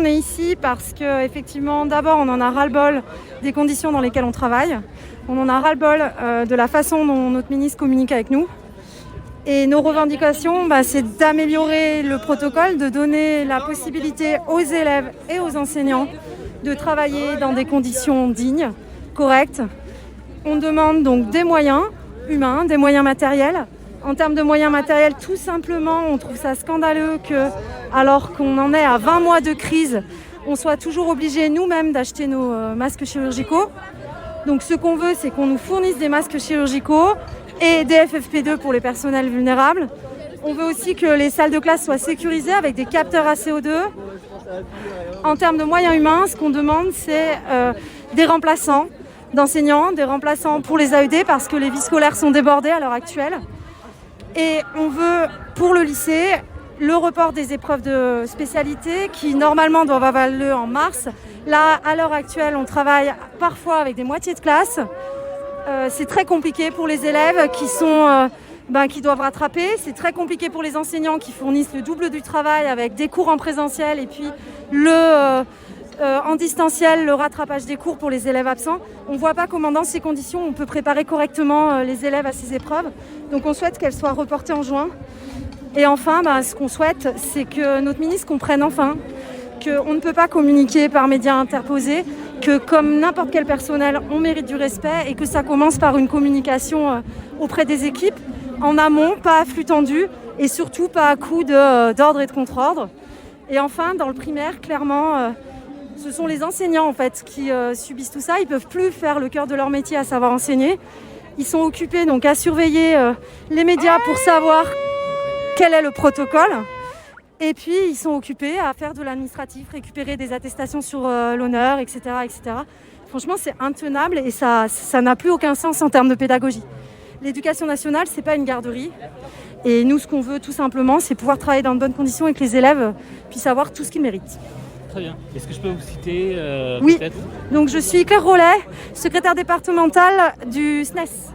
est ici parce que, effectivement, d'abord, on en a ras-le-bol des conditions dans lesquelles on travaille. On en a ras-le-bol de la façon dont notre ministre communique avec nous. Et nos revendications, c'est d'améliorer le protocole, de donner la possibilité aux élèves et aux enseignants de travailler dans des conditions dignes, correctes. On demande donc des moyens humains, des moyens matériels. En termes de moyens matériels, tout simplement, on trouve ça scandaleux que, alors qu'on en est à 20 mois de crise, on soit toujours obligé nous-mêmes d'acheter nos masques chirurgicaux. Donc ce qu'on veut, c'est qu'on nous fournisse des masques chirurgicaux et des FFP2 pour les personnels vulnérables. On veut aussi que les salles de classe soient sécurisées avec des capteurs à CO2. En termes de moyens humains, ce qu'on demande, c'est des remplaçants d'enseignants, des remplaçants pour les AED parce que les vies scolaires sont débordées à l'heure actuelle. Et on veut, pour le lycée, le report des épreuves de spécialité qui, normalement, doivent avoir lieu en mars. Là, à l'heure actuelle, on travaille parfois avec des moitiés de classe. C'est très compliqué pour les élèves qui doivent rattraper. C'est très compliqué pour les enseignants qui fournissent le double du travail avec des cours en présentiel et puis en distanciel, le rattrapage des cours pour les élèves absents. On ne voit pas comment, dans ces conditions, on peut préparer correctement les élèves à ces épreuves. Donc on souhaite qu'elles soient reportées en juin. Et enfin, ce qu'on souhaite, c'est que notre ministre comprenne enfin qu'on ne peut pas communiquer par médias interposés, que comme n'importe quel personnel, on mérite du respect et que ça commence par une communication auprès des équipes, en amont, pas à flux tendu et surtout pas à coup d'ordre et de contre-ordre. Et enfin, dans le primaire, clairement, ce sont les enseignants en fait, qui subissent tout ça. Ils ne peuvent plus faire le cœur de leur métier, à savoir enseigner. Ils sont occupés donc, à surveiller les médias pour savoir quel est le protocole. Et puis, ils sont occupés à faire de l'administratif, récupérer des attestations sur l'honneur, etc., etc. Franchement, c'est intenable et ça n'a plus aucun sens en termes de pédagogie. L'éducation nationale, ce n'est pas une garderie. Et nous, ce qu'on veut tout simplement, c'est pouvoir travailler dans de bonnes conditions et que les élèves puissent avoir tout ce qu'ils méritent. Très bien. Est-ce que je peux vous citer Oui. peut-être ? Donc, je suis Claire Rollet, secrétaire départementale du SNES.